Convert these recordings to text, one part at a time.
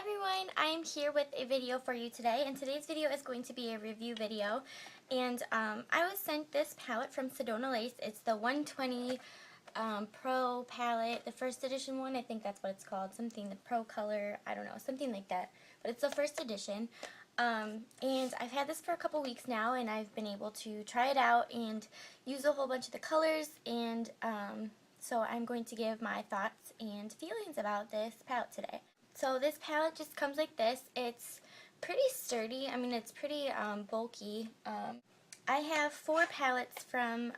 everyone, I am here with a video for you today, and today's video is going to be a review video. And I was sent this palette from Sedona Lace. It's the 120 Pro palette, the first edition one. I think that's what it's called, something, the Pro Color, I don't know, something like that. But it's the first edition. And I've had this for a couple weeks now, and I've been able to try it out and use a whole bunch of the colors, and so I'm going to give my thoughts and feelings about this palette today. So this palette just comes like this. It's pretty sturdy. I mean, it's pretty bulky. I have 4 palettes from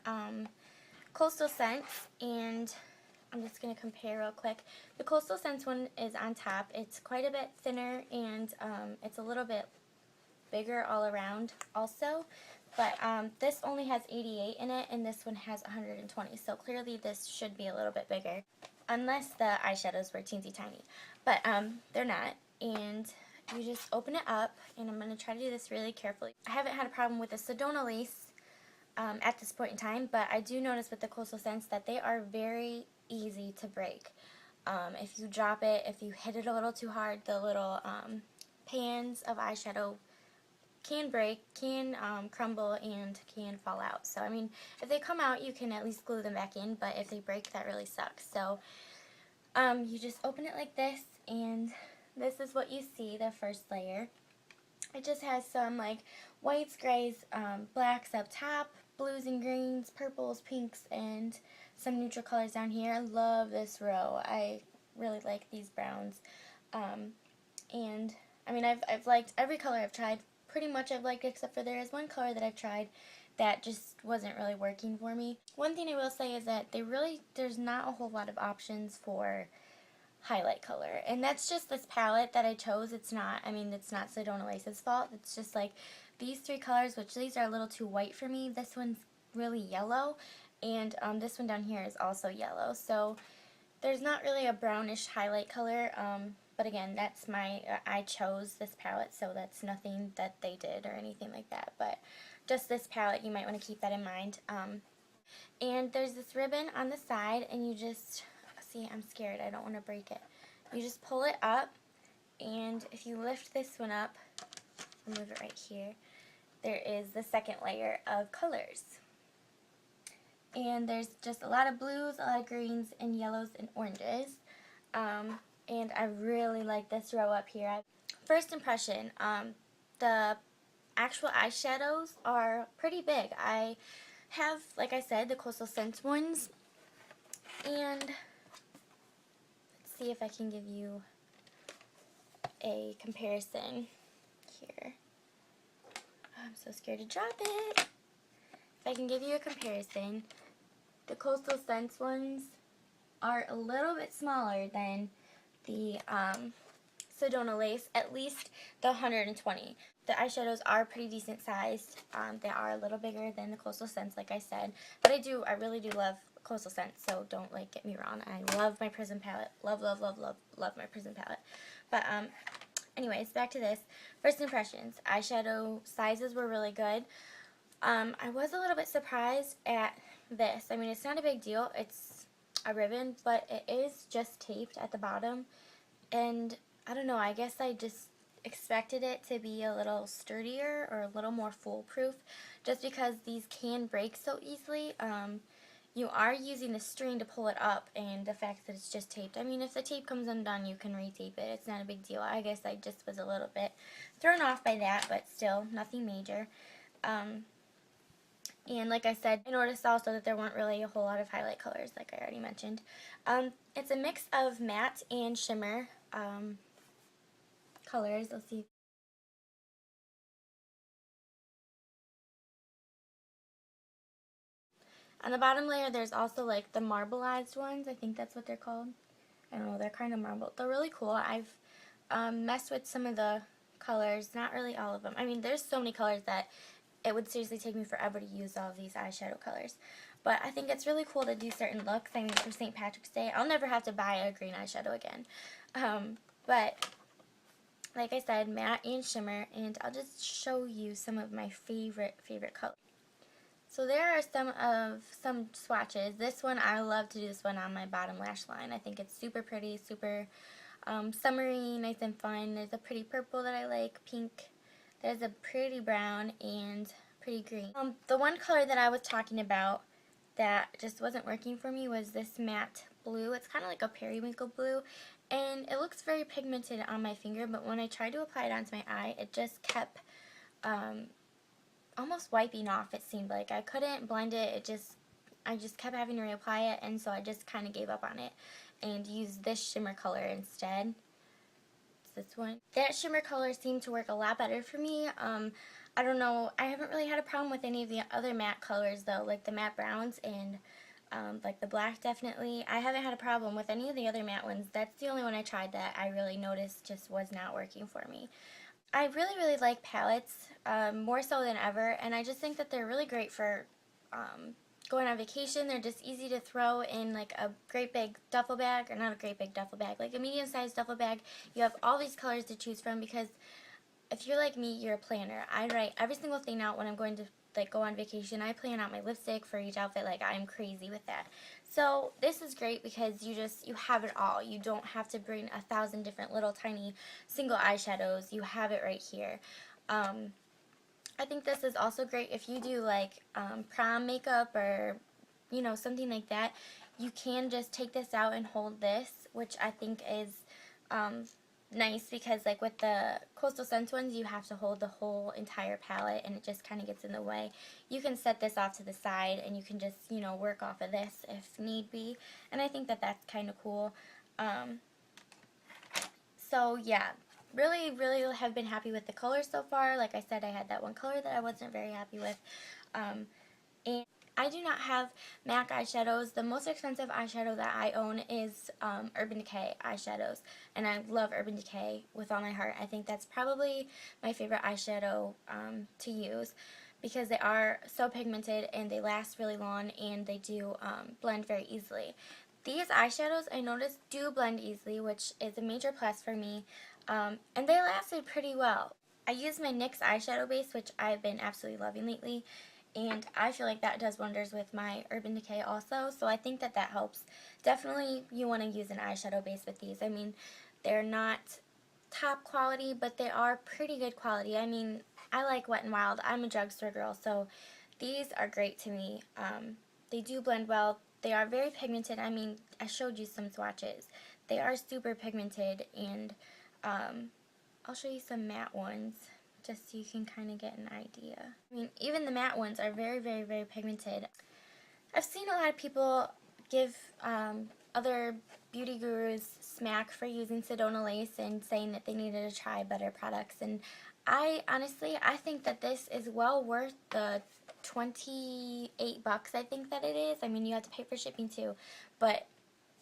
Coastal Scents, and I'm just going to compare real quick. The Coastal Scents one is on top. It's quite a bit thinner, and it's a little bit bigger all around also. But this only has 88 in it, and this one has 120. So clearly this should be a little bit bigger. Unless the eyeshadows were teensy tiny. But they're not. And you just open it up, and I'm going to try to do this really carefully. I haven't had a problem with the Sedona Lace at this point in time, but I do notice with the Coastal Scents that they are very easy to break. If you drop it, if you hit it a little too hard, the little pans of eyeshadow can break, can crumble, and can fall out. So, I mean, if they come out, you can at least glue them back in, but if they break, that really sucks. So, you just open it like this, and this is what you see, the first layer. It just has some, like, whites, grays, blacks up top, blues and greens, purples, pinks, and some neutral colors down here. I love this row. I really like these browns. And, I mean, I've liked every color I've tried. Pretty much I've liked, except for there is one color that I've tried that just wasn't really working for me. One thing I will say is that there's not a whole lot of options for highlight color, and that's just this palette that I chose. It's not Sedona Lace's fault. It's just like these 3 colors, which these are a little too white for me. This one's really yellow, and this one down here is also yellow. So there's not really a brownish highlight color. But again, I chose this palette, so that's nothing that they did or anything like that. But just this palette, you might want to keep that in mind. And there's this ribbon on the side, and you just, see, I'm scared, I don't want to break it. You just pull it up, and if you lift this one up, I'll move it right here, there is the second layer of colors. And there's just a lot of blues, a lot of greens, and yellows, and oranges. And I really like this row up here. First impression, the actual eyeshadows are pretty big. I have, like I said, the Coastal Scents ones, and let's see if I can give you a comparison here. I'm so scared to drop it. If I can give you a comparison, the Coastal Scents ones are a little bit smaller than the Sedona Lace, at least the 120. The eyeshadows are pretty decent sized. They are a little bigger than the Coastal Scents, like I said. But I really do love Coastal Scents, so don't, like, get me wrong. I love my Prism palette. Love, love, love, love, love my Prism palette. But, anyways, back to this. First impressions. Eyeshadow sizes were really good. I was a little bit surprised at this. I mean, it's not a big deal. It's a ribbon, but it is just taped at the bottom, and I don't know, I guess I just expected it to be a little sturdier or a little more foolproof, just because these can break so easily. You are using the string to pull it up, and the fact that it's just taped, I mean, if the tape comes undone, you can retape it. It's not a big deal. I guess I just was a little bit thrown off by that, but still, nothing major. And like I said, I noticed also that there weren't really a whole lot of highlight colors, like I already mentioned. It's a mix of matte and shimmer colors. Let's see. On the bottom layer, there's also like the marbleized ones. I think that's what they're called. I don't know, they're kind of marbled. They're really cool. I've messed with some of the colors, not really all of them. I mean, there's so many colors that it would seriously take me forever to use all of these eyeshadow colors. But I think it's really cool to do certain looks. I mean, for St. Patrick's Day, I'll never have to buy a green eyeshadow again. But, like I said, matte and shimmer, and I'll just show you some of my favorite colors. So there are some swatches. This one, I love to do this one on my bottom lash line. I think it's super pretty, super summery, nice and fun. There's a pretty purple that I like, pink. There's a pretty brown and pretty green. The one color that I was talking about that just wasn't working for me was this matte blue. It's kind of like a periwinkle blue, and it looks very pigmented on my finger, but when I tried to apply it onto my eye, it just kept almost wiping off, it seemed like. I couldn't blend it, I just kept having to reapply it, and so I just kind of gave up on it and used this shimmer color instead. It's this one. That shimmer color seemed to work a lot better for me. I don't know, I haven't really had a problem with any of the other matte colors though, like the matte browns and like the black definitely. I haven't had a problem with any of the other matte ones. That's the only one I tried that I really noticed just was not working for me. I really like palettes, more so than ever, and I just think that they're really great for going on vacation. They're just easy to throw in like a great big duffel bag, or not a great big duffel bag, like a medium-sized duffel bag. You have all these colors to choose from because if you're like me, you're a planner. I write every single thing out when I'm going to like go on vacation. I plan out my lipstick for each outfit. Like, I'm crazy with that. So this is great because you have it all. You don't have to bring 1,000 different little tiny single eyeshadows. You have it right here. I think this is also great if you do like prom makeup or something like that. You can just take this out and hold this, which I think is nice because like with the Coastal Scents ones, you have to hold the whole entire palette and it just kind of gets in the way. You can set this off to the side and you can just work off of this if need be, and I think that that's kind of cool. So yeah, really have been happy with the colors so far. Like I said, I had that one color that I wasn't very happy with, and I do not have MAC eyeshadows. The most expensive eyeshadow that I own is Urban Decay eyeshadows, and I love Urban Decay with all my heart. I think that's probably my favorite eyeshadow to use because they are so pigmented and they last really long and they do blend very easily. These eyeshadows, I noticed, do blend easily, which is a major plus for me, and they lasted pretty well. I use my NYX eyeshadow base, which I've been absolutely loving lately, and I feel like that does wonders with my Urban Decay also, so I think that that helps. Definitely you want to use an eyeshadow base with these. I mean, they're not top quality, but they are pretty good quality. I mean, I like Wet n Wild. I'm a drugstore girl, so these are great to me. They do blend well. They are very pigmented. I mean, I showed you some swatches. They are super pigmented, and I'll show you some matte ones just so you can kind of get an idea. I mean, even the matte ones are very pigmented. I've seen a lot of people give other beauty gurus smack for using Sedona Lace and saying that they needed to try better products, and I think that this is well worth the $28, I think that it is. I mean, you have to pay for shipping too, but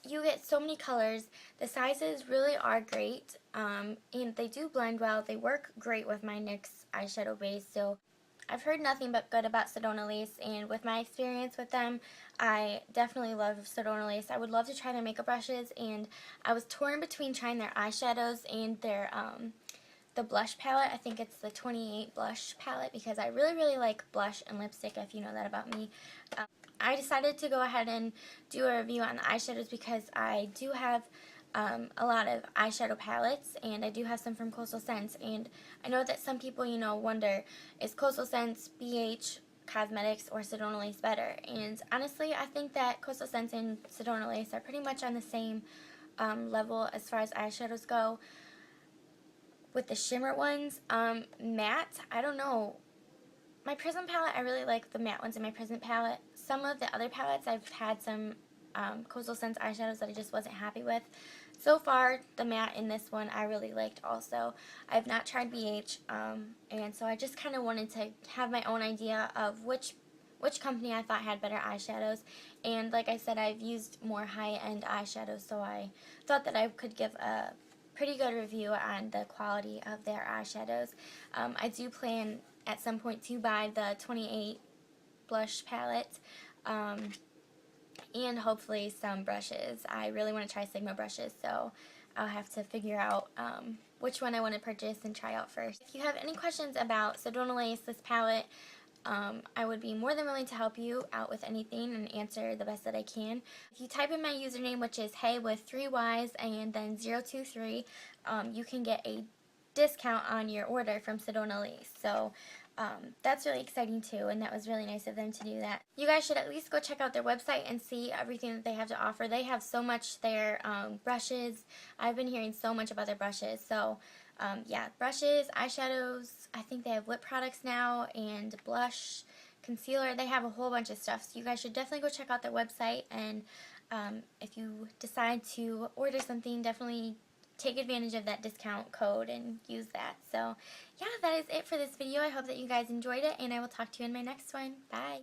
you get so many colors. The sizes really are great, and they do blend well. They work great with my NYX eyeshadow base, so I've heard nothing but good about Sedona Lace, and with my experience with them, I definitely love Sedona Lace. I would love to try their makeup brushes, and I was torn between trying their eyeshadows and their the blush palette. I think it's the 28 blush palette because I really like blush and lipstick, if you know that about me. I decided to go ahead and do a review on the eyeshadows because I do have a lot of eyeshadow palettes, and I do have some from Coastal Scents, and I know that some people, wonder, is Coastal Scents, BH, Cosmetics, or Sedona Lace better? And honestly, I think that Coastal Scents and Sedona Lace are pretty much on the same level as far as eyeshadows go. With the shimmer ones, matte, I don't know. My Prism palette, I really like the matte ones in my Prism palette. Some of the other palettes, I've had some Coastal Scents eyeshadows that I just wasn't happy with. So far, the matte in this one I really liked also. I have not tried BH, and so I just kind of wanted to have my own idea of which company I thought had better eyeshadows. And like I said, I've used more high-end eyeshadows, so I thought that I could give a pretty good review on the quality of their eyeshadows. I do plan at some point to buy the 28 blush palette, and hopefully some brushes. I really want to try Sigma brushes, so I'll have to figure out which one I want to purchase and try out first. If you have any questions about Sedona Lace, this palette, I would be more than willing to help you out with anything and answer the best that I can. If you type in my username, which is hey with 3 Y's and then 023, you can get a discount on your order from Sedona Lace. So that's really exciting too, and that was really nice of them to do that. You guys should at least go check out their website and see everything that they have to offer. They have so much there. Brushes. I've been hearing so much about their brushes. So yeah, brushes, eyeshadows. I think they have lip products now, and blush, concealer. They have a whole bunch of stuff. So you guys should definitely go check out their website, and if you decide to order something, definitely take advantage of that discount code and use that. So yeah, that is it for this video. I hope that you guys enjoyed it, and I will talk to you in my next one. Bye!